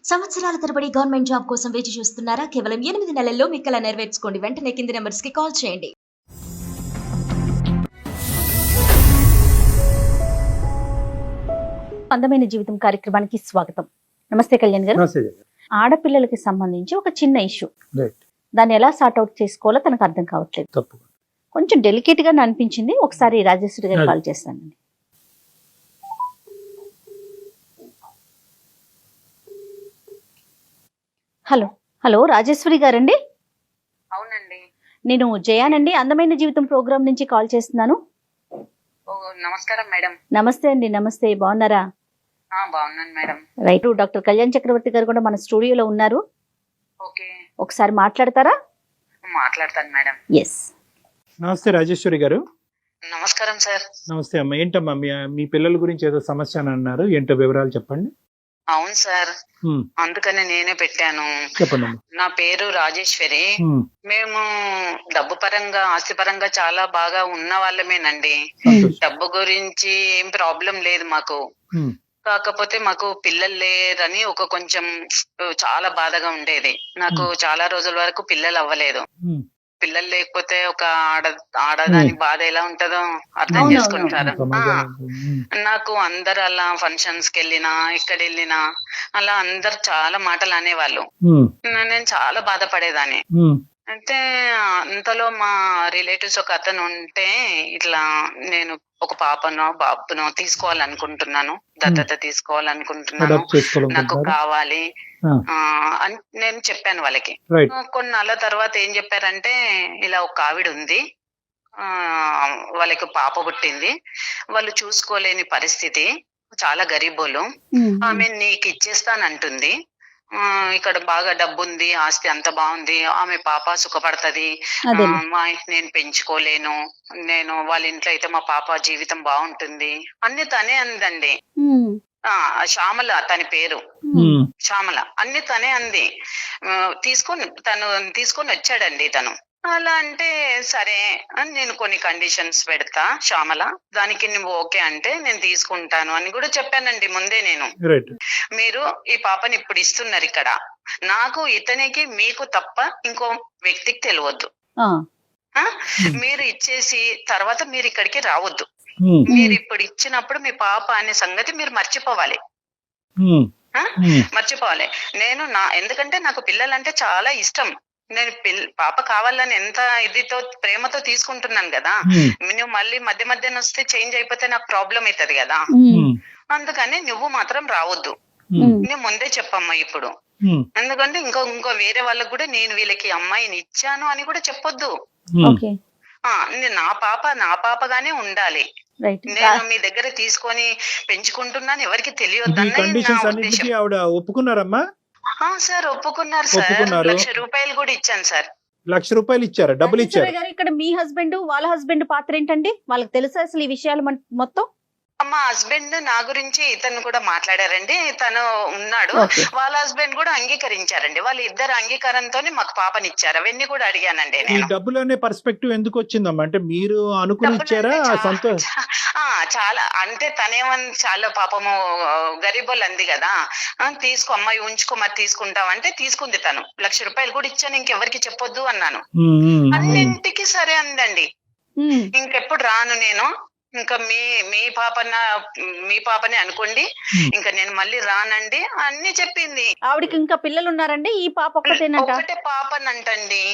సంవత్సరాల తరబడి government job కోసం వేచి చూస్తున్నారా? కేవలం 8 నెలల్లో మీ కల నెరవేర్చుకోండి. వెంటనే కింది నెంబర్స్ కి కాల్ చేయండి. అందమైన జీవితం కార్యక్రమానికి స్వాగతం. నమస్తే కళ్యాణ్ గారు. ఆడపిల్లలకి సంబంధించి ఒక చిన్న ఇష్యూ, దాన్ని ఎలా సార్ట్ అవుట్ చేసుకోవాలో తనకు అర్థం కావట్లేదు. కొంచెం డెలికేట్ గా అనిపించింది. ఒకసారి రాజేశ్వరి గారు కాల్ చేస్తానండి. హలో హలో రాజేశ్వరి గారండి? అవునండి, నేను జయానండి, అందమైన జీవితం ప్రోగ్రామ్ నుంచి కాల్ చేస్తున్నాను. నమస్కారం మేడం. నమస్తే అండి. నమస్తే, బాగున్నారా? బాగున్నాను మేడం. రైట్, డాక్టర్ కళ్యాణ్ చక్రవర్తి గారు కూడా మన స్టూడియోలో ఉన్నారు. ఓకే, ఒకసారి మాట్లాడతారా? మాట్లాడతాను మేడం. ఎస్. నమస్తే రాజేశ్వరి గారు. నమస్కారం సార్. నమస్తే అమ్మా. ఏంటమ్మా మీ పిల్లల గురించి ఏదో సమస్య అని అన్నారు, ఏంటో వివరాలు చెప్పండి. అవును సార్, అందుకని నేనే పెట్టాను. చెప్పండి. నా పేరు రాజేశ్వరి. మేము డబ్బు పరంగా, ఆస్తి పరంగా చాలా బాగా ఉన్న వాళ్ళమేనండి. డబ్బు గురించి ఏం ప్రాబ్లం లేదు మాకు. కాకపోతే మాకు పిల్లలు లేరని ఒక కొంచెం చాలా బాధగా ఉండేది. నాకు చాలా రోజుల వరకు పిల్లలు అవ్వలేదు. పిల్లలు లేకపోతే ఒక ఆడదాని బాధ ఎలా ఉంటదో అర్థం చేసుకుంటారు. నాకు అందరు అలా ఫంక్షన్స్ కి వెళ్ళినా, ఎక్కడ వెళ్ళినా అలా అందరు చాలా మాటలు అనేవాళ్ళు. నేను చాలా బాధపడేదాన్ని. అయితే అంతలో మా రిలేటివ్స్ ఒక అతను ఉంటే, ఇట్లా నేను ఒక పాపనో బాబునో తీసుకోవాలనుకుంటున్నాను, దత్తత తీసుకోవాలనుకుంటున్నాను, నాకు కావాలి అని నేను చెప్పాను వాళ్ళకి. కొన్నాళ్ళ తర్వాత ఏం చెప్పారంటే, ఇలా ఒక ఆవిడ ఉంది, వాళ్ళకి పాప పుట్టింది, వాళ్ళు చూసుకోలేని పరిస్థితి, చాలా గరీబోలు, ఆమె నీకు ఇచ్చేస్తానంటుంది, ఇక్కడ బాగా డబ్బు ఉంది, ఆస్తి అంత బాగుంది, ఆమె పాప సుఖపడుతుంది, నేను పెంచుకోలేను, నేను వాళ్ళ ఇంట్లో అయితే మా పాప జీవితం బాగుంటుంది అన్ని తనే అందండి. శ్యామల తన పేరు, శ్యామల, అన్ని తనే అంది. తీసుకొని వచ్చాడండి తను. అలా అంటే సరే అని నేను కొన్ని కండిషన్స్ పెడతా శ్యామల, దానికి నువ్వు ఓకే అంటే నేను తీసుకుంటాను అని కూడా చెప్పానండి ముందే నేను. మీరు ఈ పాపని ఇప్పుడు ఇస్తున్నారు ఇక్కడ, నాకు ఇతనికి మీకు తప్ప ఇంకో వ్యక్తికి తెలియద్దు. మీరు ఇచ్చేసి తర్వాత మీరు ఇక్కడికి రావద్దు. మీరు ఇప్పుడు ఇచ్చినప్పుడు మీ పాప అనే సంగతి మీరు మర్చిపోవాలి. ఎందుకంటే నాకు పిల్లలంటే చాలా ఇష్టం. నేను పాప కావాలని ఎంత ఇదితో ప్రేమతో తీసుకుంటున్నాను కదా, నువ్వు మళ్ళీ మధ్య మధ్యన వస్తే చేంజ్ అయిపోతే నాకు ప్రాబ్లం అవుతుంది కదా, అందుకని నువ్వు మాత్రం రావద్దు. నేను ముందే చెప్పమ్మా ఇప్పుడు, ఎందుకంటే ఇంకో వేరే వాళ్ళకు కూడా నేను వీళ్ళకి అమ్మాయిని ఇచ్చాను అని కూడా చెప్పొద్దు. నా పాపగానే ఉండాలి. నేను మీ దగ్గర తీసుకొని పెంచుకుంటున్నాను, ఎవరికి తెలియదు. ఒప్పుకున్నారమ్మా? సార్ ఒప్పుకున్నారు సార్. ₹1,00,000 కూడా ఇచ్చాను సార్. ₹1,00,000 ఇచ్చారా? డబ్బులు ఇచ్చారు. ఇక్కడ మీ హస్బెండ్ వాళ్ళ హస్బెండ్ పాత్ర ఏంటండి? వాళ్ళకి తెలుసా అసలు ఈ విషయాలు మొత్తం? మా హస్బెండ్ నా గురించి ఇతను కూడా మాట్లాడారండి, తను ఉన్నాడు. వాళ్ళ హస్బెండ్ కూడా అంగీకరించారండి. వాళ్ళ ఇద్దరు అంగీకారంతో మాకు పాపని ఇచ్చారు. అవన్నీ కూడా అడిగానండి నేను. డబ్బులు అనే పర్స్పెక్టివ్ ఎందుకు వచ్చిందమ్మా? అంటే మీరు అనుకుని ఇచ్చారా? చాలా అంటే తనేమని చాలా పాపము గరీబోళ్ళు అంది కదా, తీసుకో అమ్మాయి ఉంచుకో, మరి తీసుకుంటావంటే తీసుకుంది తను. ₹1,00,000 కూడా ఇచ్చాను, ఇంకెవరికి చెప్పొద్దు అన్నాను. అన్నింటికి సరే అందండి. ఇంకెప్పుడు రాను నేను, ఇంకా మీ పాపనే అనుకోండి, ఇంకా నేను మళ్ళీ రానండి అన్ని చెప్పింది. ఆవిడకి ఇంకా పిల్లలు ఉన్నారండి? ఈ పాప ఒకటే పాపనంటండి.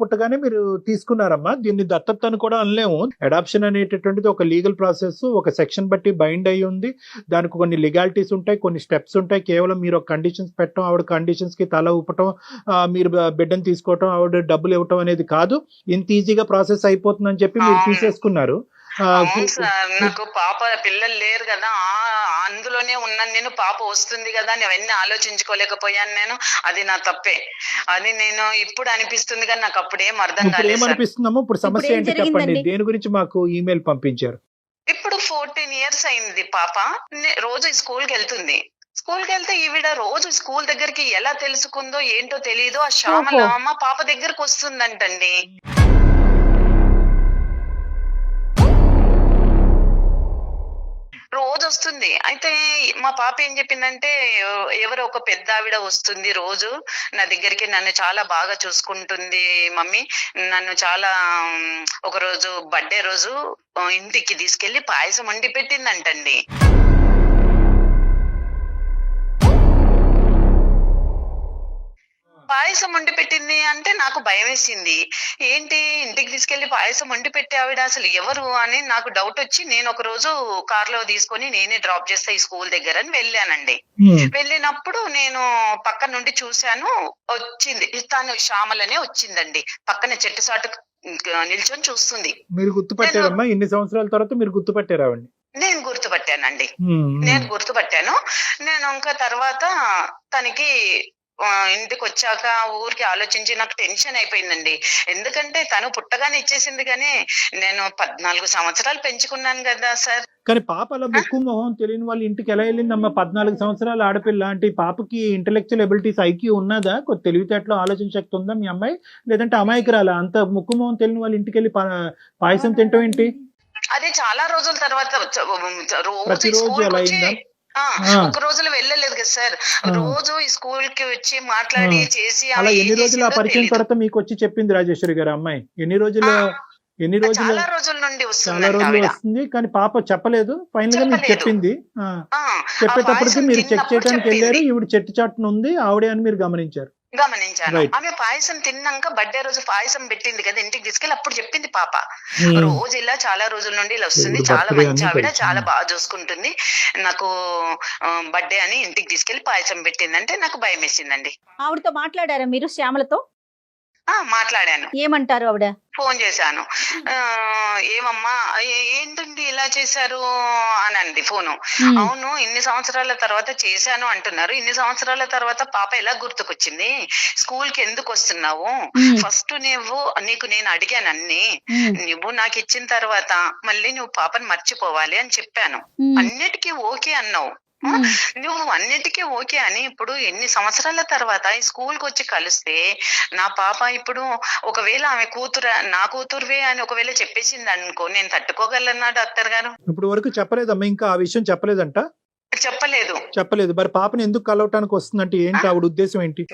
పుట్టగానే మీరు తీసుకున్నారమ్మా. దీన్ని దత్తత అని కూడా అనలేము. అడాప్షన్ అనేటటువంటిది ఒక లీగల్ ప్రాసెస్, ఒక సెక్షన్ బట్టి బైండ్ అయ్యి ఉంది. దానికి కొన్ని లీగాలిటీస్ ఉంటాయి, కొన్ని స్టెప్స్ ఉంటాయి. కేవలం మీరు ఒక కండిషన్స్ పెట్టడం, ఆవిడ కండిషన్స్ కి తల ఊపటం, మీరు బిడ్డను తీసుకోవటం, ఆవిడ డబ్బులు ఇవ్వటం అనేది కాదు. ఇంత ఈజీగా ప్రాసెస్ అయిపోతుందని చెప్పి మీరు తీసేసుకున్నారు. నాకు పాప పిల్లలు లేరు కదా, అందులోనే ఉన్నాను నేను. పాప వస్తుంది కదా అని అవన్నీ ఆలోచించుకోలేకపోయాను నేను. అది నా తప్పే, అది నేను ఇప్పుడు అనిపిస్తుంది కానీ నాకు అప్పుడేం అర్థం కాలేదు. ఏమనిపిస్తుందమ్మా ఇప్పుడు? సమస్య ఏంటి చెప్పండి. దేని గురించి మాకు ఈమెయిల్ పంపించారు? ఇప్పుడు 14 years అయింది పాప. రోజు స్కూల్ కి వెళ్తుంది. స్కూల్ కి వెళ్తే ఈవిడ రోజు స్కూల్ దగ్గరికి ఎలా తెలుసుకుందో ఏంటో తెలియదు. ఆ శ్యామల మా పాప దగ్గరకు వస్తుందంటండి. ఉంది. అయితే మా పాప ఏం చెప్పిందంటే, ఎవరో ఒక పెద్ద ఆవిడ వస్తుంది రోజు నా దగ్గరికి, నన్ను చాలా బాగా చూసుకుంటుంది మమ్మీ, నన్ను చాలా ఒక రోజు బర్త్డే రోజు ఇంటికి తీసుకెళ్లి పాయసం వండి పెట్టిందంటండి. పాయసం వండి పెట్టింది అంటే నాకు భయం వేసింది. ఏంటి ఇంటికి తీసుకెళ్లి పాయసం వండి పెట్టే ఆవిడ అసలు ఎవరు అని నాకు డౌట్ వచ్చి, నేను ఒక రోజు కార్లో తీసుకొని నేనే డ్రాప్ చేస్తా ఈ స్కూల్ దగ్గర అని వెళ్ళానండి. వెళ్ళినప్పుడు నేను పక్క నుండి చూశాను, వచ్చింది తను శ్యామలనే వచ్చిందండి. పక్కన చెట్టు సాటు నిల్చొని చూస్తుంది. మీరు గుర్తుపట్టారమ్మా? ఇన్ని సంవత్సరాల తర్వాత మీరు గుర్తుపట్టారా? నేను గుర్తుపట్టానండి. నేను గుర్తుపట్టాను. నేను ఇంకా తర్వాత తనకి ఇంటికి వచ్చాక ఊరికి ఆలోచించి నాకు టెన్షన్ అయిపోయిందండి. ఎందుకంటే తను పుట్టగానే ఇచ్చేసింది, కానీ నేను 14 సంవత్సరాలు పెంచుకున్నాను కదా సార్. కానీ పాప అలా ముక్కు మొహం తెలియని వాళ్ళ ఇంటికి ఎలా వెళ్ళిందమ్మా? 14 సంవత్సరాల ఆడపిల్ల అంటే పాపకి ఇంటెలెక్చువల్ ఎబిలిటీస్ ఐక్యూ ఉన్నదా? కొద్ది తెలివితేటలో ఆలోచన శక్తి ఉందా మీ అమ్మాయి? లేదంటే అమాయకురాలా? అంత ముక్కు మొహం తెలియని వాళ్ళ ఇంటికి వెళ్ళి పాయసం తింటాం ఏంటి? అదే చాలా రోజుల తర్వాత ప్రతిరోజు అలా అయిందా? ఒక రోజులో వెళ్ళలేదు కదా సార్. రోజు ఈ స్కూల్ కి వచ్చి మాట్లాడి చేసి అలా ఎన్ని రోజులు ఆ పరిచయం తర్వాత మీకు వచ్చి చెప్పింది రాజేశ్వరి గారు అమ్మాయి? ఎన్ని రోజులు? చాలా రోజుల నుండి చాలా రోజులు వస్తుంది, కానీ పాప చెప్పలేదు. ఫైనల్ గా మీకు చెప్పింది. చెప్పేటప్పటికి మీరు చెక్ చేయడానికి వెళ్ళారు, ఈవిడ చెట్టు చాటున ఉంది ఆవిడే అని మీరు గమనించారు. ఆమె పాయసం తిన్నాక బర్త్డే రోజు పాయసం పెట్టింది కదా ఇంటికి తీసుకెళ్ళి, అప్పుడు చెప్పింది పాప రోజు ఇలా చాలా రోజుల నుండి ఇలా వస్తుంది, చాలా మంచి ఆవిడ, చాలా బాగా చూసుకుంటుంది, నాకు బర్త్డే అని ఇంటికి తీసుకెళ్లి పాయసం పెట్టిందంటే నాకు భయం వేసిందండి. ఆవిడతో మాట్లాడారా మీరు? శ్యామలతో మాట్లాడాను. ఏమంటారు ఆవిడ? ఫోన్ చేశాను. ఏమమ్మా ఏంటండి ఇలా చేశారు అని అంది ఫోను. అవును, ఇన్ని సంవత్సరాల తర్వాత చేశాను అంటున్నారు, ఇన్ని సంవత్సరాల తర్వాత పాప ఎలా గుర్తుకొచ్చింది, స్కూల్ కి ఎందుకు వస్తున్నావు, ఫస్ట్ నీకు నేను అడిగాను అన్ని, నువ్వు నాకు ఇచ్చిన తర్వాత మళ్ళీ నువ్వు పాపని మర్చిపోవాలి అని చెప్పాను, అన్నిటికీ ఓకే అన్నావు, నువ్వు అన్నిటికీ ఓకే అని ఇప్పుడు ఎన్ని సంవత్సరాల తర్వాత ఈ స్కూల్ కి వచ్చి కలిస్తే నా పాప ఇప్పుడు ఒకవేళ ఆమె నా కూతురువే అని ఒకవేళ చెప్పేసింది అనుకో, నేను తట్టుకోగలనా డాక్టర్ గారు? ఇప్పుడు వరకు చెప్పలేదమ్మా, ఇంకా ఆ విషయం చెప్పలేదంట? చెప్పలేదు. మరి పాపని ఎందుకు కలవటానికి వస్తుందంటే ఏంటి ఆవిడ ఉద్దేశం ఏంటి?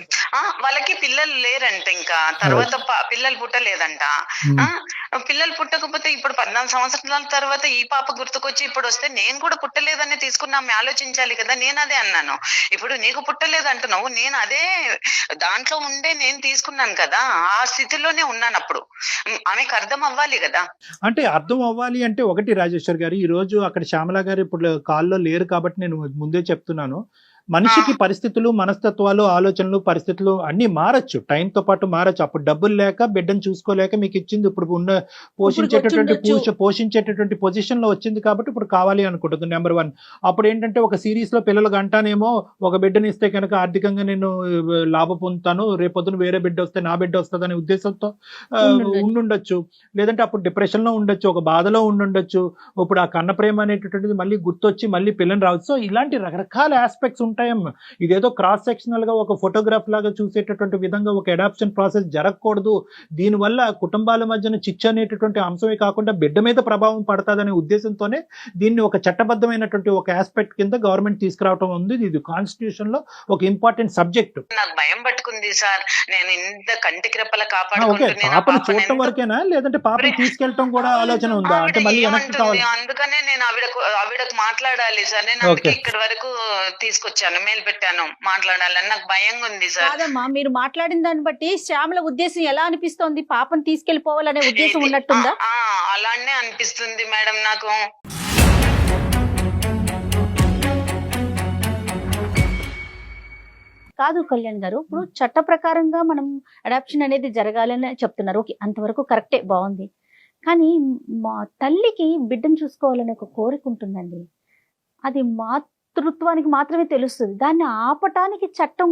వాళ్ళకి పిల్లలు లేరంట, ఇంకా తర్వాత పిల్లలు పుట్టలేదంట. పిల్లలు పుట్టకపోతే ఇప్పుడు 14 సంవత్సరాల తర్వాత ఈ పాప గుర్తుకొచ్చి ఇప్పుడు వస్తే నేను కూడా పుట్టలేదని తీసుకున్నా, ఆమె ఆలోచించాలి కదా. నేను అదే అన్నాను, ఇప్పుడు నీకు పుట్టలేదు అంటున్నావు, నేను అదే దాంట్లో ఉండే నేను తీసుకున్నాను కదా, ఆ స్థితిలోనే ఉన్నాను, అప్పుడు ఆమెకు అర్థం అవ్వాలి కదా. అంటే అర్థం అవ్వాలి అంటే ఒకటి రాజేశ్వర్ గారు, ఈ రోజు అక్కడ శ్యామల గారు ఇప్పుడు కాల్లో లేరు కాబట్టి నేను ముందే చెప్తున్నాను, మనిషికి పరిస్థితులు, మనస్తత్వాలు, ఆలోచనలు, పరిస్థితులు అన్ని మారచ్చు, టైంతో పాటు మారచ్చు. అప్పుడు డబ్బులు లేక బిడ్డను చూసుకోలేక మీకు ఇచ్చింది, ఇప్పుడు ఉన్న పోషించేటటువంటి పొజిషన్ లో వచ్చింది కాబట్టి ఇప్పుడు కావాలి అనుకుంటుంది. నెంబర్ 1. అప్పుడు ఏంటంటే ఒక సిరీస్ లో పిల్లలు గంటానేమో ఒక బిడ్డని ఇస్తే కనుక ఆర్థికంగా నేను లాభం పొందుతాను, రేపొద్దున వేరే బిడ్డ వస్తే నా బిడ్డ వస్తుంది అనే ఉద్దేశంతో ఉండుండొచ్చు, లేదంటే అప్పుడు డిప్రెషన్ లో ఉండొచ్చు, ఒక బాధలో ఉండుండొచ్చు. ఇప్పుడు ఆ కన్న ప్రేమ అనేటటువంటిది మళ్ళీ గుర్తొచ్చి మళ్ళీ పిల్లని రావచ్చు. సో ఇలాంటి రకరకాల ఆస్పెక్ట్స్ ఉంటాయమ్మా. ఇదేదో క్రాస్ సెక్షనల్ గా ఒక ఫోటోగ్రాఫ్ లాగా చూసేటటువంటి విధంగా ఒక అడాప్షన్ ప్రాసెస్ జరగకూడదు. దీనివల్ల కుటుంబాల మధ్యన చిచ్చు అనేటటువంటి అంశమే కాకుండా బిడ్డ మీద ప్రభావం పడతాదనే ఉద్దేశంతోనే దీన్ని ఒక చట్టబద్ధమైనటువంటి ఒక ఆస్పెక్ట్ కింద గవర్నమెంట్ తీసుకురావటం ఉంది. ఇది కాన్స్టిట్యూషన్ లో ఒక ఇంపార్టెంట్ సబ్జెక్ట్. నాకు భయం పట్టుకుంది సార్, నేను ఇంత కంటికి రెప్పలా కాపాడుకుంటున్నాను. పాపను చూడటం వరకేనా, లేదంటే పాపని తీసుకెళ్ళటం కూడా ఆలోచన ఉందా? అంటే మళ్ళీ అందుకనే నేను ఆవిడకు మాట్లాడాలి సార్, నేను ఇక్కడ వరకు తీసుకొచ్చాను, మెయిల్ పెట్టాను, మాట్లాడాలని నాకు భయంగా ఉంది సార్. కాదమ్మా, మీరు మాట్లాడిన దాన్ని బట్టి శ్యామల ఉద్దేశం ఎలా అనిపిస్తోంది? పాపను తీసుకెళ్లిపోవాలనే ఉద్దేశం ఉన్నట్టుందా? అలానే అనిపిస్తుంది మేడం నాకు. కాదు కళ్యాణ్ గారు, ఇప్పుడు చట్ట ప్రకారంగా మనం అడాప్షన్ అనేది జరగాలని చెప్తున్నారు, ఓకే, అంతవరకు కరెక్టే, బాగుంది. కానీ మా తల్లికి బిడ్డను చూసుకోవాలనే ఒక కోరిక ఉంటుందండి, అది మాతృత్వానికి మాత్రమే తెలుస్తుంది. దాన్ని ఆపటానికి చట్టం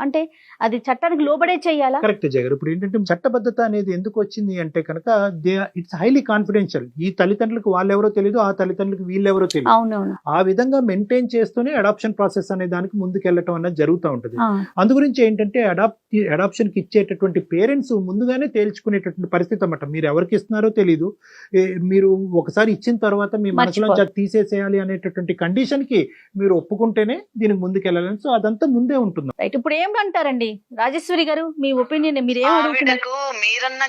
అంటే అది చట్టానికి లోబడే చేయాలా? కరెక్ట్ జగన్. ఇప్పుడు ఏంటంటే చట్టబద్ధత అనేది ఎందుకు వచ్చింది అంటే కనుక ఇట్స్ హైలీ కాన్ఫిడెన్షియల్. ఈ తల్లిదండ్రులకు వాళ్ళెవరో తెలియదు, ఆ తల్లిదండ్రులకు వీళ్ళెవరో తెలియదు. అవునవును. ఆ విధంగా మెయింటైన్ చేస్తూనే అడాప్షన్ ప్రాసెస్ అనే దానికి ముందుకెళ్ళటం అనేది జరుగుతూ ఉంటుంది. అందు గురించి ఏంటంటే అడాప్షన్ కి ఇచ్చేటటువంటి పేరెంట్స్ ముందుగానే తేల్చుకునేటటువంటి పరిస్థితి అన్నమాట. మీరు ఎవరికి ఇస్తున్నారో తెలీదు, మీరు ఒకసారి ఇచ్చిన తర్వాత మీ మనసులో తీసేసేయాలి అనేటటువంటి కండిషన్ కి మీరు ఒప్పుకుంటేనే దీనికి ముందుకెళ్ళాలని. సో అదంతా ముందే ఉంటుంది. రైట్. ఇప్పుడు ఏమంటారండి రాజేశ్వరి గారు, మీ ఒపీనియన్ మీరు ఆవిడకు మీరన్నా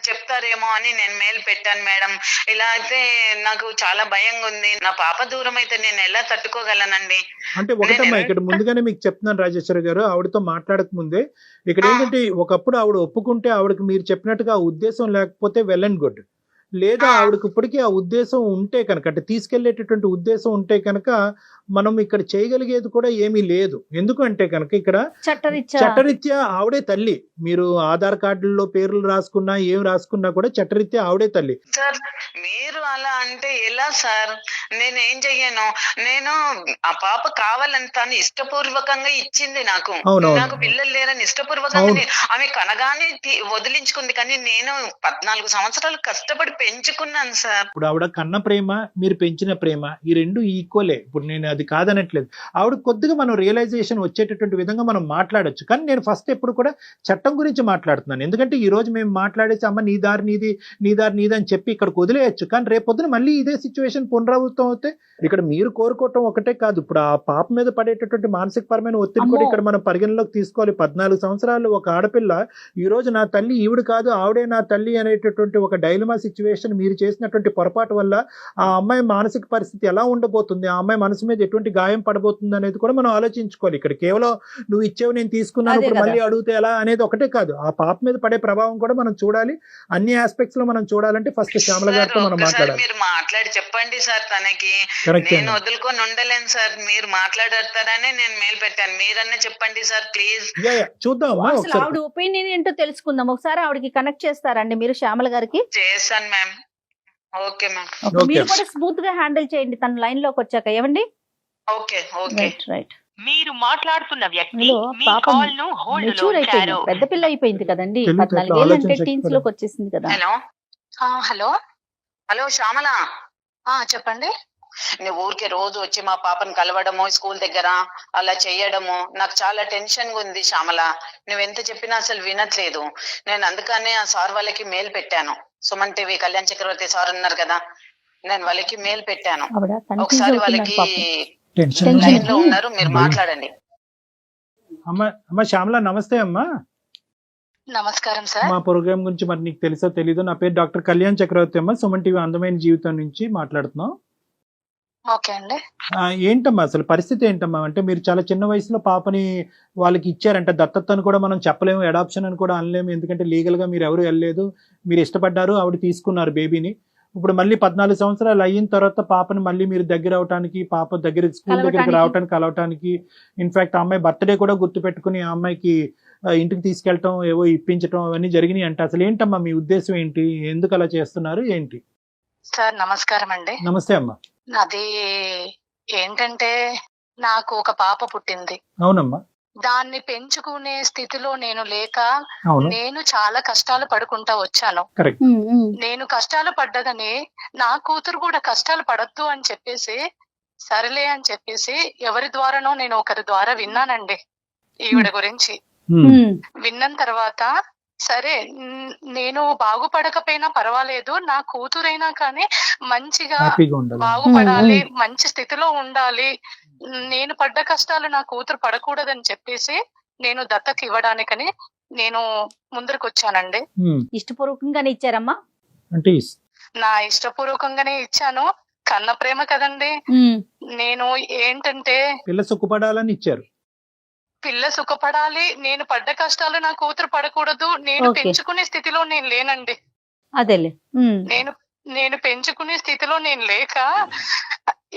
చెప్తారేమో అని నేను మెయిల్ పెట్టాను మేడం. ఇలా అయితే నాకు చాలా భయంగా ఉంది. నా పాప దూరం అయితే నేను ఎలా తట్టుకోగలనండి? అంటే ఒకటమ్మా, ఇక్కడ ముందుగానే మీకు చెప్తున్నాను రాజేశ్వరి గారు, ఆవిడతో మాట్లాడక ముందే ఇక్కడ ఏంటంటే ఒకప్పుడు ఆవిడ ఒప్పుకుంటే ఆవిడకి మీరు చెప్పినట్టుగా ఆ ఉద్దేశం లేకపోతే వెల్ అండ్ గుడ్. లేదా ఆవిడకి ఇప్పటికీ ఆ ఉద్దేశం ఉంటే కనుక, అంటే తీసుకెళ్లేటటువంటి ఉద్దేశం ఉంటే కనుక మనం ఇక్కడ చేయగలిగేది కూడా ఏమీ లేదు. ఎందుకంటే కనుక ఇక్కడ చట్టరీత్యా ఆవిడే తల్లి. మీరు ఆధార్ కార్డుల్లో పేర్లు రాసుకున్నా ఏం రాసుకున్నా కూడా చట్టరీత్యా ఆవిడే తల్లి. సార్ మీరు అలా అంటే ఎలా సార్? నేను ఏం చెయ్యను? నేను ఆ పాప కావాలని తను ఇష్టపూర్వకంగా ఇచ్చింది నాకు. నాకు పిల్లలు లేరని ఇష్టపూర్వకంగా ఆమె కనగానే వదిలించుకుంది. కానీ నేను 14 సంవత్సరాలు కష్టపడి పెంచుకున్నాను సార్. ఇప్పుడు ఆవిడ కన్న ప్రేమ, మీరు పెంచిన ప్రేమ, ఈ రెండు ఈక్వలే. ఇప్పుడు నేను అది కాదనట్లేదు. ఆవిడ కొద్దిగా మనం రియలైజేషన్ వచ్చేటటువంటి విధంగా మనం మాట్లాడొచ్చు. కానీ నేను ఫస్ట్ ఎప్పుడు కూడా చట్టం గురించి మాట్లాడుతున్నాను. ఎందుకంటే ఈ రోజు మేము మాట్లాడేసి అమ్మ నీ దారి నీది, నీ దారి నీది అని చెప్పి ఇక్కడికి వదిలేయచ్చు. కానీ రేపొద్దున మళ్ళీ ఇదే సిచ్యువేషన్ పునరావృతం అవుతే ఇక్కడ మీరు కోరుకోవటం ఒకటే కాదు, ఇప్పుడు ఆ పాప మీద పడేటటువంటి మానసికపరమైన ఒత్తిడి కూడా ఇక్కడ మనం పరిగణలోకి తీసుకోవాలి. 14 సంవత్సరాలు ఒక ఆడపిల్ల ఈ రోజు నా తల్లి ఈవిడ కాదు ఆవిడే నా తల్లి అనేటటువంటి ఒక డైలమా సిచ్యువేషన్ మీరు చేసినటువంటి పొరపాటు వల్ల ఆ అమ్మాయి మానసిక పరిస్థితి ఎలా ఉండబోతుంది, ఆ అమ్మాయి మనసు మీద ఎటువంటి గాయం పడబోతుంది అనేది కూడా మనం ఆలోచించుకోవాలి. ఇక్కడ కేవలం నువ్వు ఇచ్చేవి నేను తీసుకున్నాను ఇప్పుడు మళ్ళీ అడిగితే ఎలా అనేది ఒకటే కాదు, ఆ పాప మీద పడే ప్రభావం కూడా మనం చూడాలి. అన్ని ఆస్పెక్ట్స్ లో మనం చూడాలంటే ఫస్ట్ శ్యామల గారితో మనం మాట్లాడాలి. మీరు మాట్లాడి చెప్పండి సార్ తనకి. నేను వదులుకొని ఉండలేను సార్. మీరు మాట్లాడతారని నేను మెయిల్ పెట్టాను. మీరన్నా చెప్పండి సార్ ప్లీజ్. చూద్దాం ఆవిడ ఒపీనియన్ ఏంటో తెలుసుకుందాం. ఒకసారి ఆవిడకి కనెక్ట్ చేస్తారండి మీరు శ్యామల గారికి? చేస్తాను మ్యామ్. Okay ma'am. మీరు కూడా స్మూత్ గా హ్యాండిల్ చేయండి తన లైన్ లోకి వచ్చాక. ఏమండి? Okay okay right. మీరు మాట్లాడుతున్న వ్యక్తి మెచ్యూర్ అయిపోయింది, పెద్ద పిల్ల అయిపోయింది కదండి. 14 ఏళ్ళు అంటే టీన్స్ లోకి వచ్చేసింది కదా. హలో హలో హలో శ్యామల, చెప్పండి. నువ్వు ఊరికే రోజు వచ్చి మా పాపను కలవడము, స్కూల్ దగ్గర అలా చేయడము నాకు చాలా టెన్షన్ గా ఉంది శ్యామల. నువ్వెంత చెప్పినా అసలు వినట్లేదు. నేను అందుకనే ఆ సార్ వాళ్ళకి మెయిల్ పెట్టాను. సుమన్ టీవీ కళ్యాణ్ చక్రవర్తి సార్ ఉన్నారు కదా, నేను వాళ్ళకి మెయిల్ పెట్టాను. ఒకసారి వాళ్ళకి లైన్ లో ఉన్నారు, మీరు మాట్లాడండి. అమ్మా శ్యామల నమస్తే అమ్మా. నమస్కారం సార్. మా ప్రోగ్రామ్ గురించి మరి నీకు తెలుసో తెలీదు, నా పేరు డాక్టర్ కళ్యాణ్ చక్రవర్తి అమ్మా. సుమన్ టీవీ అందమైన జీవితం నుంచి మాట్లాడుతున్నాం. ఓకే అండి. ఏంటమ్మా అసలు పరిస్థితి ఏంటమ్మా? అంటే మీరు చాలా చిన్న వయసులో పాపని వాళ్ళకి ఇచ్చారంటే దత్తత అని కూడా మనం చెప్పలేము, అడాప్షన్ అని కూడా అనలేము. ఎందుకంటే లీగల్ గా మీరు ఎవరు వెళ్ళలేదు, మీరు ఇష్టపడ్డారు, ఆవిడ తీసుకున్నారు బేబీని. ఇప్పుడు మళ్ళీ 14 సంవత్సరాలు అయిన తర్వాత పాపని మళ్ళీ మీరు దగ్గర అవటానికి, పాప దగ్గర స్కూల్ దగ్గరికి రావడానికి, కలవటానికి, ఇన్ఫాక్ట్ ఆ అమ్మాయి బర్త్డే కూడా గుర్తు పెట్టుకుని ఆ అమ్మాయికి ఇంటికి తీసుకెళ్ళటం, ఏవో ఇప్పించటం అవన్నీ జరిగినాయి అంటే అసలు ఏంటమ్మా మీ ఉద్దేశం ఏంటి? ఎందుకు అలా చేస్తున్నారు ఏంటి? సార్ నమస్కారం అండి. నమస్తే అమ్మా. అది ఏంటంటే నాకు ఒక పాప పుట్టింది. అవునమ్మా. దాన్ని పెంచుకునే స్థితిలో నేను లేక నేను చాలా కష్టాలు పడుకుంటా వచ్చాను. నేను కష్టాలు పడ్డదని నా కూతురు కూడా కష్టాలు పడద్దు అని చెప్పేసి సరేలే అని చెప్పేసి ఎవరి ద్వారానో నేను ఒకరి ద్వారా విన్నానండి ఈవిడ గురించి. విన్న తర్వాత సరే నేను బాగుపడకపోయినా పర్వాలేదు, నా కూతురైనా కానీ మంచిగా బాగుపడాలి, మంచి స్థితిలో ఉండాలి, నేను పడ్డ కష్టాలు నా కూతురు పడకూడదని చెప్పేసి నేను దత్తత ఇవ్వడానికని నేను ముందరకు వచ్చానండి. ఇష్టపూర్వకంగానే ఇచ్చారమ్మా? అంటే నా ఇష్టపూర్వకంగానే ఇచ్చాను. కన్న ప్రేమ కదండి. నేను ఏంటంటే పిల్ల సుఖపడాలని ఇచ్చారు. పిల్ల సుఖపడాలి, నేను పడ్డ కష్టాలు నా కూతురు పడకూడదు, నేను పెంచుకునే స్థితిలో నేను లేనండి. అదేలే. నేను పెంచుకునే స్థితిలో నేను లేక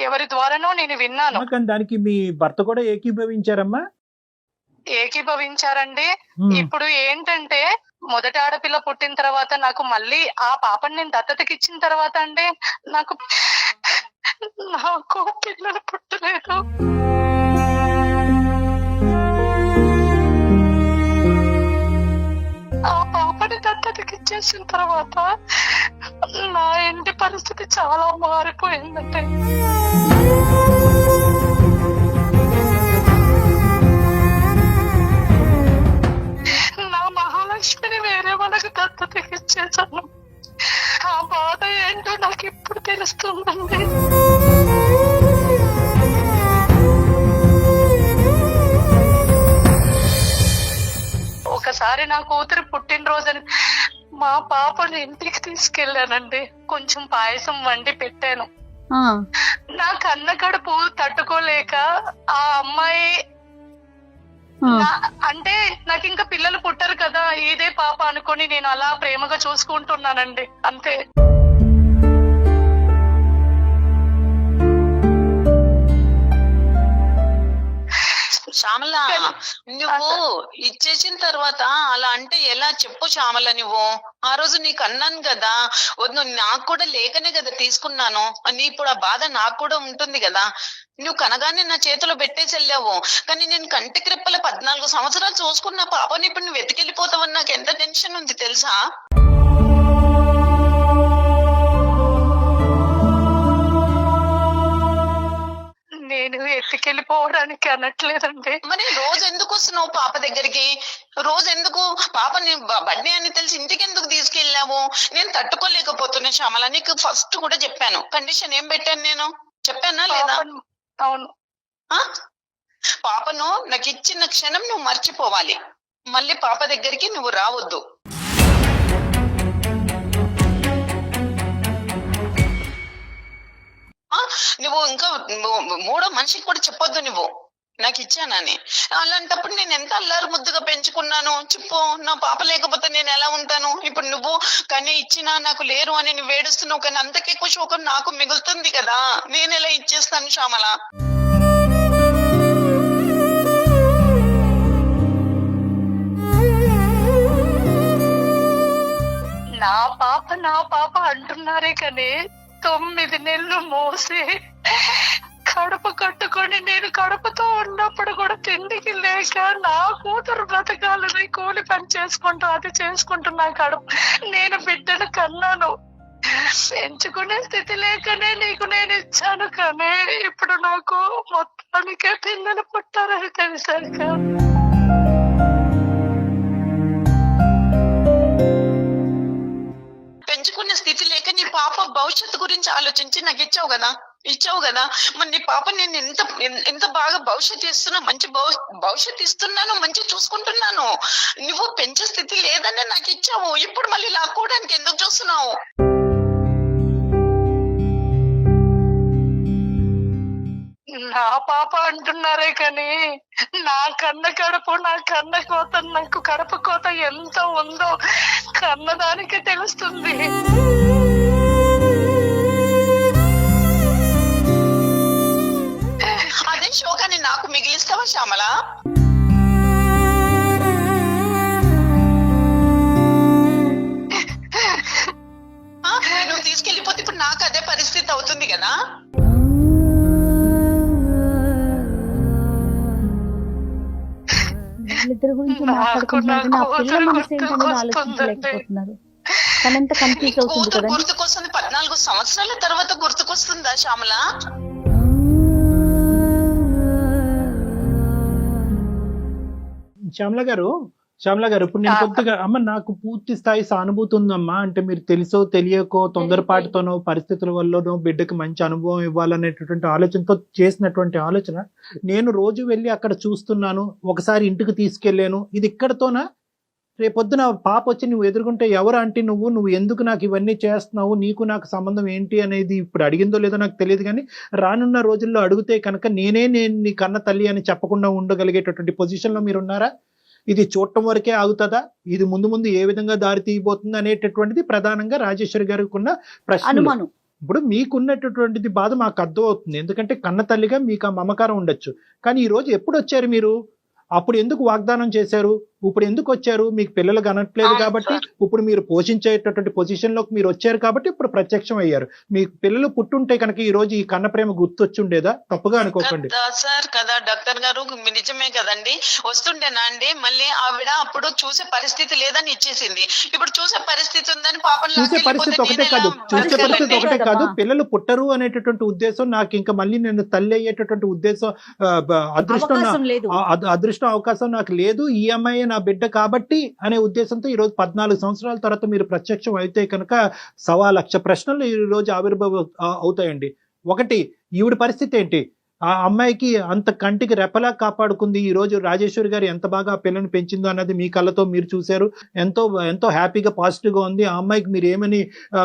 ఎవరి ద్వారానో నేను విన్నాను. దానికి మీ భర్త కూడా ఏకీభవించారమ్మా? ఏకీభవించారండి. ఇప్పుడు ఏంటంటే మొదటి ఆడపిల్ల పుట్టిన తర్వాత నాకు మళ్ళీ ఆ పాపని నేను దత్తతకి ఇచ్చిన తర్వాత అంటే నాకు నా నాకు పిల్లలు పుట్టలేదు. ఆ పాపని దత్తతకి ఇచ్చేసిన తర్వాత నా ఇంటి పరిస్థితి చాలా మారిపోయిందండి. నా మహాలక్ష్మిని వేరే వాళ్ళకి దత్తతకి ఇచ్చేసాను. ఆ బాధ ఏంటో నాకు ఇప్పుడు తెలుస్తుందండి. ఒకసారి నా కూతురు పుట్టినరోజని మా పాపని ఇంటికి తీసుకెళ్లానండి. కొంచెం పాయసం వండి పెట్టాను. నా కన్న కడుపు తట్టుకోలేక ఆ అమ్మాయి అంటే నాకు ఇంకా పిల్లలు పుట్టరు కదా, ఇదే పాప అనుకొని నేను అలా ప్రేమగా చూసుకుంటున్నానండి అంతే. శ్యామల, నువ్వు ఇచ్చేసిన తర్వాత అలా అంటే ఎలా చెప్పు శ్యామల. నువ్వు ఆ రోజు నీకు అన్నాను కదా, వద్దు నాకు కూడా లేకనే కదా తీసుకున్నాను అని. ఇప్పుడు ఆ బాధ నాకు కూడా ఉంటుంది కదా. నువ్వు కనగానే నా చేతిలో పెట్టేసి వెళ్ళావు, కానీ నేను కంటికి రెప్పల 14 సంవత్సరాలు చూసుకున్న పాపని ఇప్పుడు నువ్వు వెతికెళ్ళిపోతావని నాకు ఎంత టెన్షన్ ఉంది తెలుసా. నేను ఎత్తుకెళ్ళిపోవడానికి అనట్లేదండి. మరి రోజు ఎందుకు వస్తున్నావు పాప దగ్గరికి? రోజు ఎందుకు పాపని బర్త్డే అని తెలిసి ఇంటికి ఎందుకు తీసుకెళ్ళావు? నేను తట్టుకోలేకపోతున్నా శ్యామల. నీకు ఫస్ట్ కూడా చెప్పాను, కండిషన్ ఏం పెట్టాను నేను, చెప్పానా లేదా? అవును. పాపను నాకు ఇచ్చిన క్షణం నువ్వు మర్చిపోవాలి, మళ్ళీ పాప దగ్గరికి నువ్వు రావద్దు. నువ్వు ఇంకా మూడో మనిషికి కూడా చెప్పొద్దు నువ్వు నాకు ఇచ్చానని. అలాంటప్పుడు నేను ఎంత అల్లారు ముద్దుగా పెంచుకున్నాను చెప్పు. నా పాప లేకపోతే నేను ఎలా ఉంటాను? ఇప్పుడు నువ్వు కానీ ఇచ్చినా నాకు లేరు అని నువ్వు ఏడుస్తున్నావు, కానీ అంతకెక్కువ శోకం నాకు మిగులుతుంది కదా. నేను ఎలా ఇచ్చేస్తాను శ్యామల? నా పాప అంటున్నారే కానీ 9 నెలలు మోసి కడుపు కట్టుకొని నేను కడుపుతో ఉన్నప్పుడు కూడా తిండికి లేక నా కూతురు బ్రతకాలని కూలి పని చేసుకుంటూ అది చేసుకుంటూ నా కడుపు నేను బిడ్డను కన్నాను. పెంచుకునే స్థితి లేకనే నీకు నేను ఇచ్చాను, కానీ ఇప్పుడు నాకు మొత్తానికే పిల్లలు పుట్టారని తెలిసాక పెంచుకునే స్థితి లేక నీ పాప భవిష్యత్తు గురించి ఆలోచించి నాకు ఇచ్చావు కదా. మరి నీ పాప నేను ఎంత బాగా భవిష్యత్తు ఇస్తున్నా, మంచి భవిష్యత్తు ఇస్తున్నాను, మంచి చూసుకుంటున్నాను. నువ్వు పెంచే స్థితి లేదని నాకు ఇచ్చావు, ఇప్పుడు మళ్ళీ లాక్కోవడానికి ఎందుకు చూస్తున్నావు? నా పాప అంటున్నారే కానీ నా కన్న కడుపు, నా కన్న కోత, నాకు కడుపు కోత ఎంత ఉందో కన్నదానికి తెలుస్తుంది. అదే శోకాన్ని నాకు మిగిలిస్తావా శ్యామల? నువ్వు తీసుకెళ్ళిపోతే ఇప్పుడు నాకు అదే పరిస్థితి అవుతుంది కదా. వాళ్ళిద్దరి గురించి మాట్లాడుకుంటున్నారు, నా పిల్ల మనసు ఏంటనేది ఆలోచించలేకపోతున్నారు. తనంత కన్ఫ్యూజ్ అవుతుంది కదా. గుర్తుకొస్తుంది, 14 సంవత్సరాల తర్వాత గుర్తుకొస్తుందా శ్యామల? శ్యామల గారు ఇప్పుడు నేను కొద్దిగా అమ్మ నాకు పూర్తి స్థాయి సానుభూతి ఉందమ్మా. అంటే మీరు తెలుసో తెలియకో తొందరపాటుతోనో పరిస్థితుల వల్లనో బిడ్డకి మంచి అనుభవం ఇవ్వాలనేటటువంటి ఆలోచనతో చేసినటువంటి ఆలోచన. నేను రోజు వెళ్ళి అక్కడ చూస్తున్నాను, ఒకసారి ఇంటికి తీసుకెళ్ళాను, ఇది ఇక్కడతోనా? రేపొద్దున పాప వచ్చి నువ్వు ఎదుర్కొంటే ఎవరు ఆంటీ నువ్వు ఎందుకు నాకు ఇవన్నీ చేస్తున్నావు, నీకు నాకు సంబంధం ఏంటి అనేది ఇప్పుడు అడిగిందో లేదో నాకు తెలియదు, కానీ రానున్న రోజుల్లో అడిగితే కనుక నేను నీ కన్న తల్లి అని చెప్పకుండా ఉండగలిగేటటువంటి పొజిషన్లో మీరు ఉన్నారా? ఇది చూడటం వరకే ఆగుతుందా? ఇది ముందు ఏ విధంగా దారి తీయబోతుంది అనేటటువంటిది ప్రధానంగా రాజేశ్వరి గారికి ఉన్న ప్రశ్న. ఇప్పుడు మీకున్నటువంటిది బాధ మాకు అర్థం అవుతుంది, ఎందుకంటే కన్న తల్లిగా మీకు ఆ మమకారం ఉండొచ్చు. కానీ ఈ రోజు ఎప్పుడు వచ్చారు మీరు? అప్పుడు ఎందుకు వాగ్దానం చేశారు? ఇప్పుడు ఎందుకు వచ్చారు? మీకు పిల్లలు కనట్లేదు అవును కాబట్టి, సార్. ఇప్పుడు మీరు పోషించేటటువంటి పొజిషన్ లోకి మీరు వచ్చారు కాబట్టి ఇప్పుడు ప్రత్యక్షం అయ్యారు. మీకు పిల్లలు పుట్టుంటే కనుక ఈ రోజు ఈ కన్న ప్రేమ గుర్తొచ్చుండేదా? తప్పుగా అనుకోకండి. కదా సార్, కదా డాక్టర్ గారు, నిజమే కదండి. వస్తుండేనా అండి? మళ్ళీ ఆవిడ అప్పుడు చూసే పరిస్థితి లేదని ఇచ్చేసింది. ఇప్పుడు చూసే పరిస్థితి ఉందని పాపం చూసే పరిస్థితి ఒకటే కాదు, చూసే పరిస్థితి ఒకటే కాదు, పిల్లలు పుట్టరు అనేటటువంటి ఉద్దేశం, నాకు ఇంకా మళ్ళీ నేను తల్లి అయ్యేటటువంటి ఉద్దేశం, అదృష్టం అవకాశం లేదు. అదృష్టం అవకాశం నాకు లేదు, ఈ అమ్మాయి నా బిడ్డ కాబట్టి అనే ఉద్దేశంతో ఈ రోజు 14 సంవత్సరాల తర్వాత మీరు ప్రత్యక్షం అయితే కనుక 1,00,000 ప్రశ్నలు ఈ రోజు ఆవిర్భావం అవుతాయండి. ఒకటి, ఈవిడ పరిస్థితి ఏంటి? ఆ అమ్మాయికి అంత కంటికి రెప్పలా కాపాడుకుంది. ఈ రోజు రాజేశ్వరి గారు ఎంత బాగా ఆ పిల్లని పెంచిందో అన్నది మీ కళ్ళతో మీరు చూశారు. ఎంతో ఎంతో హ్యాపీగా పాజిటివ్ గా ఉంది. ఆ అమ్మాయికి మీరు ఏమని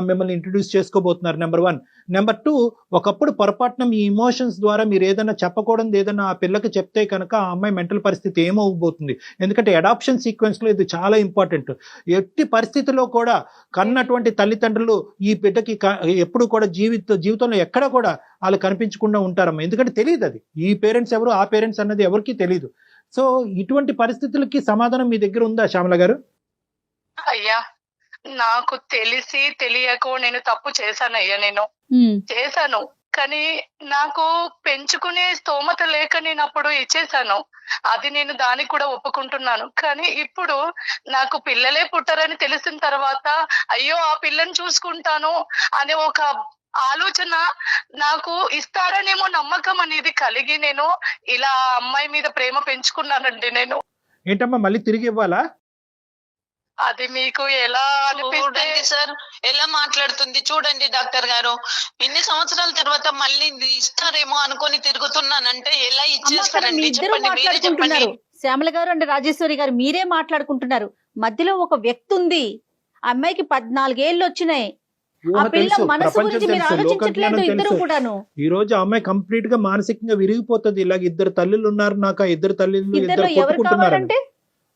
మిమ్మల్ని ఇంట్రడ్యూస్ చేసుకోబోతున్నారు? నెంబర్ 1. నెంబర్ 2, ఒకప్పుడు పొరపాటున మీ ఇమోషన్స్ ద్వారా మీరు ఏదైనా చెప్పకూడదు, ఏదైనా ఆ పిల్లకి చెప్తే కనుక ఆ అమ్మాయి మెంటల్ పరిస్థితి ఏమవబోతుంది? ఎందుకంటే అడాప్షన్ సీక్వెన్స్ లో ఇది చాలా ఇంపార్టెంట్. ఎట్టి పరిస్థితిలో కూడా కన్నటువంటి తల్లిదండ్రులు ఈ బిడ్డకి ఎప్పుడు కూడా జీవితంలో ఎక్కడ కూడా వాళ్ళు కనిపించకుండా ఉంటారమ్మా. ఎందుకంటే తెలియదు అది, ఈ పేరెంట్స్ ఎవరు, ఆ పేరెంట్స్ అన్నది ఎవరికి తెలియదు. సో ఇటువంటి పరిస్థితులకి సమాధానం మీ దగ్గర ఉందా శ్యామల గారు? అయ్యా, నాకు తెలిసి తెలియకో నేను తప్పు చేశానయ్యా. నేను చేశాను, కానీ నాకు పెంచుకునే స్తోమత లేక నేను అప్పుడు ఇచ్చేసాను. అది నేను దానికి కూడా ఒప్పుకుంటున్నాను. కానీ ఇప్పుడు నాకు పిల్లలే పుట్టరని తెలిసిన తర్వాత అయ్యో ఆ పిల్లని చూసుకుంటాను అనే ఒక ఆలోచన నాకు ఇస్తారనేమో నమ్మకం అనేది కలిగి నేను ఇలా ఆ అమ్మాయి మీద ప్రేమ పెంచుకున్నానండి. నేను ఏంటమ్మా మళ్ళీ తిరిగి ఇవ్వాలా? అది మీకు ఎలా అనిపిస్తే చూడండి సార్, ఎలా మాట్లాడుతుంది చూడండి డాక్టర్ గారు. ఇన్ని సంవత్సరాల తర్వాత మళ్ళీ ఇస్తారేమో అనుకొని తిరుగుతున్నానంటే ఎలా మీ ఇచ్చేస్తారండి? ఇద్దరు చెప్పండి, మీరే చెప్పండి. మాట్లాడుకుంటున్నారు, శ్యామల గారు అండ్ రాజేశ్వరి గారు మీరే మాట్లాడుకుంటున్నారు. మధ్యలో ఒక వ్యక్తి ఉంది. ఆ అమ్మాయికి 14 ఏళ్ళు వచ్చినాయి. ఆ పిల్ల మనసు గురించి మీరు ఆలోచించట్లేదు ఇద్దరు కూడాను. ఈ రోజు ఆ అమ్మాయి కంప్లీట్ గా మానసికంగా విరిగిపోతుంది. ఇలాగ ఇద్దరు తల్లులు ఉన్నారు నాకు, ఆ ఇద్దరు తల్లిలు ఇద్దరు ఎవరు కావాలంటే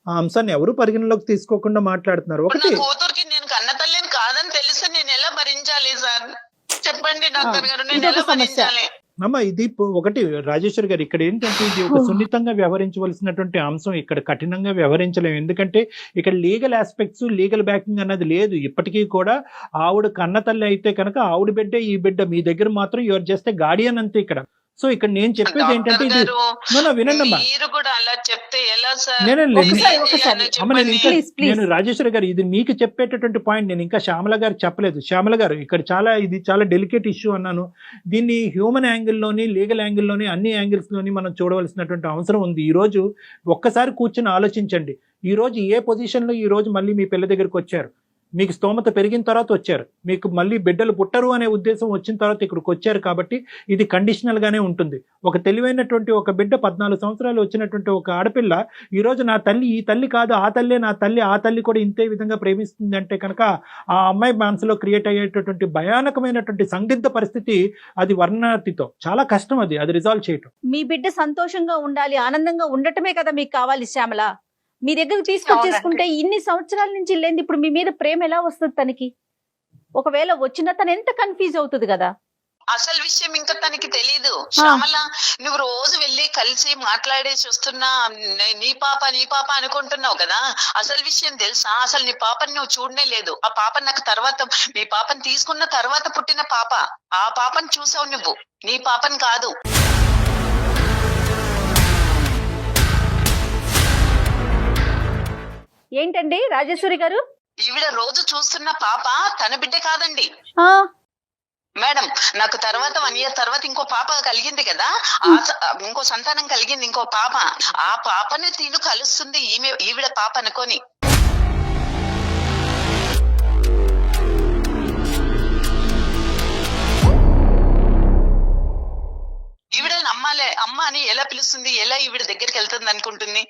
ఆ అంశాన్ని ఎవరు పరిగణలోకి తీసుకోకుండా మాట్లాడుతున్నారు. ఒకటి, నా కూతురికి నేను కన్న తల్లిని కాదని తెలిసి నేను ఎలా భరించాలి సార్? చెప్పండి డాక్టర్ గారు, నేను ఎలా భరించాలి? అమ్మ ఇది ఒకటి రాజేశ్వరి గారు, ఇక్కడ ఏంటంటే ఇది ఒక సున్నితంగా వ్యవహరించవలసినటువంటి అంశం. ఇక్కడ కఠినంగా వ్యవహరించలేము. ఎందుకంటే ఇక్కడ లీగల్ ఆస్పెక్ట్స్, లీగల్ బ్యాకింగ్ అన్నది లేదు. ఇప్పటికీ కూడా ఆవిడ కన్న తల్లి అయితే కనుక ఆవిడ బిడ్డే ఈ బిడ్డ, మీ దగ్గర మాత్రం యువర్ జస్ట్ గార్డియన్ అంతే ఇక్కడ. సో ఇక్కడ నేను చెప్పేది ఏంటంటే ఇది వినండి మీరు కూడా అలా చెప్తే ఎలా సార్? నేను రాజేశ్వరి గారు ఇది మీకు చెప్పేటటువంటి పాయింట్ నేను ఇంకా శ్యామల గారు చెప్పలేదు. శ్యామల గారు ఇక్కడ ఇది చాలా డెలికేట్ ఇష్యూ అన్నాను. దీన్ని హ్యూమన్ యాంగిల్లోని, లీగల్ యాంగిల్లోని, అన్ని యాంగిల్స్ లోని మనం చూడవలసినటువంటి అవసరం ఉంది. ఈ రోజు ఒక్కసారి కూర్చొని ఆలోచించండి. ఈ రోజు ఏ పొజిషన్ లో ఈ రోజు మళ్ళీ మీ పిల్ల దగ్గరికి వచ్చారు? మీకు స్తోమత పెరిగిన తర్వాత వచ్చారు. మీకు మళ్ళీ బిడ్డలు పుట్టరు అనే ఉద్దేశం వచ్చిన తర్వాత ఇక్కడికి వచ్చారు. కాబట్టి ఇది కండిషనల్ గానే ఉంటుంది. ఒక తెలివైనటువంటి ఒక బిడ్డ 14 సంవత్సరాలు వచ్చినటువంటి ఒక ఆడపిల్ల ఈ రోజు నా తల్లి ఈ తల్లి కాదు, ఆ తల్లే నా తల్లి, ఆ తల్లి కూడా ఇంతే విధంగా ప్రేమిస్తుంది అంటే కనుక ఆ అమ్మాయి మనసులో క్రియేట్ అయ్యేటటువంటి భయానకమైనటువంటి సందిగ్ధ పరిస్థితి అది వర్ణాతితో చాలా కష్టం. అది రిజాల్వ్ చేయటం. మీ బిడ్డ సంతోషంగా ఉండాలి, ఆనందంగా ఉండటమే కదా మీకు కావాలి శ్యామల. మీ దగ్గరకు తీసుకొచ్చేసుకుంటే ఇన్ని సంవత్సరాల నుంచి లేని ఇప్పుడు మీ మీద ప్రేమ ఎలా వస్తుంది తనకి? ఒకవేళ వచ్చినా తను ఎంత కన్ఫ్యూజ్ అవుతుంది కదా. అసలు విషయం ఇంకా తనకి తెలీదు. శ్యామల, నువ్వు రోజు వెళ్ళి కలిసి మాట్లాడేసి వస్తున్నా, నీ పాప అనుకుంటున్నావు కదా. అసలు విషయం తెలుసా? అసలు నీ పాపని నువ్వు చూడనే లేదు. ఆ పాప నాకు తర్వాత, మీ పాపని తీసుకున్న తర్వాత పుట్టిన పాప. ఆ పాపని చూసావు నువ్వు, నీ పాపని కాదు. ఏంటండి రాజేశ్వరి గారు? ఈవిడ రోజు చూస్తున్న పాప తన బిడ్డ కాదండి ఆ మేడం. నాకు తర్వాత 1 year తర్వాత ఇంకో పాప కలిగింది కదా, ఇంకో సంతానం కలిగింది, ఇంకో పాప. ఆ పాపని తిను కలుస్తుంది ఈవిడ పాప అనుకోని. ఈవిడ నమ్మాలే, అమ్మ అని ఎలా పిలుస్తుంది, ఎలా ఈవిడ దగ్గరికి వెళ్తుంది అనుకుంటుంది?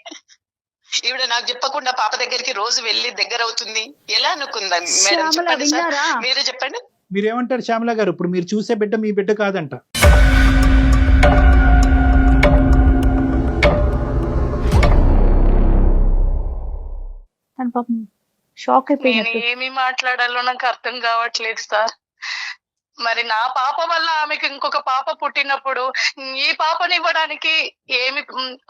ఈవిడ నాకు చెప్పకుండా పాప దగ్గరికి రోజు వెళ్ళి దగ్గర అవుతుంది ఎలా అనుకుందా మేడం? చెప్పండి సార్, మీరే చెప్పండి. మీరేమంటారు శ్యామల గారు? ఇప్పుడు మీరు చూసే బిడ్డ మీ బిడ్డ కాదంట. షాక్ అయిపోయింది. ఏమి మాట్లాడాలో నాకు అర్థం కావట్లేదు సార్. మరి నా పాప వల్ల ఆమెకి ఇంకొక పాప పుట్టినప్పుడు ఈ పాపని ఇవ్వడానికి ఏమి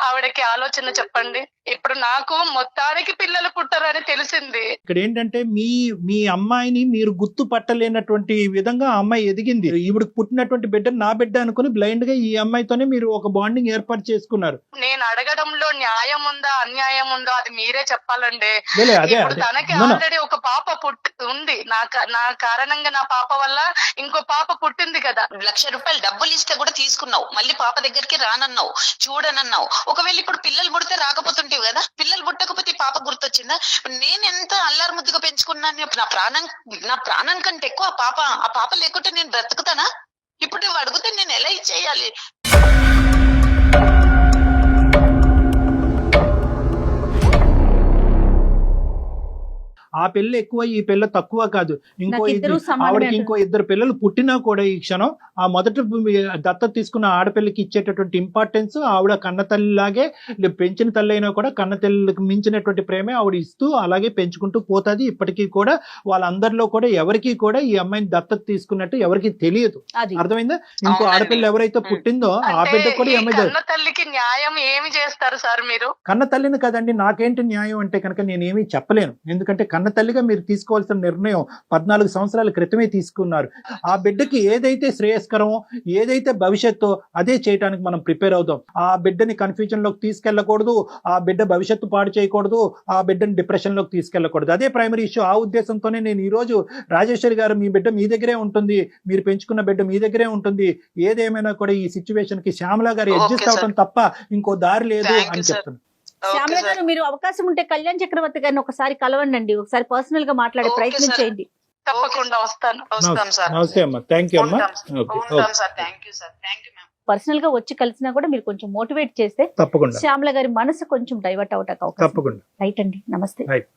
ఆవిడకి ఆలోచన చెప్పండి? ఇప్పుడు నాకు మొత్తానికి పిల్లలు పుట్టరని తెలిసింది. ఇక్కడ ఏంటంటే మీ అమ్మాయిని మీరు గుర్తు పట్టలేనటువంటి విధంగా ఆ అమ్మాయి ఎదిగింది. ఈవిడికి పుట్టినటువంటి బిడ్డ నా బిడ్డ అనుకుని బ్లైండ్ గా ఈ అమ్మాయితోనే మీరు ఒక బాండింగ్ ఏర్పాటు చేసుకున్నారు. నేను అడగడంలో న్యాయం ఉందా అన్యాయం ఉందో అది మీరే చెప్పాలండి. అదే ఇప్పుడు తనకి ఆల్రెడీ ఒక పాప ఉంది. నా కారణంగా నా పాప వల్ల ఇంకో పాప పుట్టింది కదా. ₹1,00,000 డబ్బులు ఇస్తే కూడా తీసుకున్నావు, మళ్ళీ పాప దగ్గరికి రానన్నావు, చూడనన్నావు. ఒకవేళ ఇప్పుడు పిల్లలు పుడితే రాకపోతుంటేవి కదా, పిల్లలు పుట్టకపోతే పాప గుర్తొచ్చిందా? నేను ఎంత అల్లారు ముద్దుగా పెంచుకున్నాను, నా ప్రాణం కంటే ఎక్కువ ఆ పాప లేకుంటే నేను బ్రతుకుతానా? ఇప్పుడు నువ్వు అడిగితే నేను ఎలా ఇచ్చేయాలి? ఆ పిల్ల ఎక్కువ ఈ పిల్ల తక్కువ కాదు. ఆవిడకి ఇంకో 2 పిల్లలు పుట్టినా కూడా ఈ క్షణం ఆ మొదట దత్తత తీసుకున్న ఆడపిల్లకి ఇచ్చేటటువంటి ఇంపార్టెన్స్ ఆవిడ కన్న తల్లిలాగే, పెంచిన తల్లి అయినా కూడా కన్న తల్లికి మించినటువంటి ప్రేమే ఆవిడ ఇస్తూ అలాగే పెంచుకుంటూ పోతుంది. ఇప్పటికీ కూడా వాళ్ళందరిలో కూడా ఎవరికి కూడా ఈ అమ్మాయిని దత్తత తీసుకున్నట్టు ఎవరికి తెలియదు. అర్థమైందా? ఇంకో ఆడపిల్ల ఎవరైతే పుట్టిందో ఆ బిడ్డ కూడా ఈ అమ్మాయి. కన్న తల్లికి న్యాయం ఏమి చేస్తారు సార్ మీరు? కన్న తల్లిని కదండి, నాకేంటి న్యాయం అంటే కనుక నేనేమీ చెప్పలేను. ఎందుకంటే కన్న తల్లిగా మీరు తీసుకోవాల్సిన నిర్ణయం 14 సంవత్సరాల క్రితమే తీసుకున్నారు. ఆ బిడ్డకి ఏదైతే శ్రేయస్కరమో, ఏదైతే భవిష్యత్తు అదే చేయడానికి మనం ప్రిపేర్ అవుతాం. ఆ బిడ్డని కన్ఫ్యూజన్ లోకి తీసుకెళ్లకూడదు, ఆ బిడ్డ భవిష్యత్తు పాడు చేయకూడదు, ఆ బిడ్డని డిప్రెషన్ లోకి తీసుకెళ్లకూడదు. అదే ప్రైమరీ ఇష్యూ. ఆ ఉద్దేశంతోనే నేను ఈ రోజు రాజేశ్వరి గారు, మీ బిడ్డ మీ దగ్గరే ఉంటుంది, మీరు పెంచుకున్న బిడ్డ మీ దగ్గరే ఉంటుంది, ఏదేమైనా కూడా ఈ సిచ్యువేషన్ కి శ్యామల గారు అడ్జస్ట్ అవడం తప్ప ఇంకో దారి లేదు అని చెప్తున్నాను. శ్యామల గారు, మీరు అవకాశం ఉంటే కళ్యాణ్ చక్రవర్తి గారిని ఒకసారి కలవండి, ఒకసారి పర్సనల్ గా మాట్లాడే ప్రయత్నం చేయండి. తప్పకుండా వస్తాను. నమస్తే అమ్మా. థ్యాంక్ యూ అమ్మా. పర్సనల్ గా వచ్చి కలిసినా కూడా మీరు కొంచెం మోటివేట్ చేస్తే తప్పకుండా శ్యామల గారి మనసు కొంచెం డైవర్ట్ అవటానికి అవకాశం. తప్పకుండా. రైట్ అండి, నమస్తే. రైట్.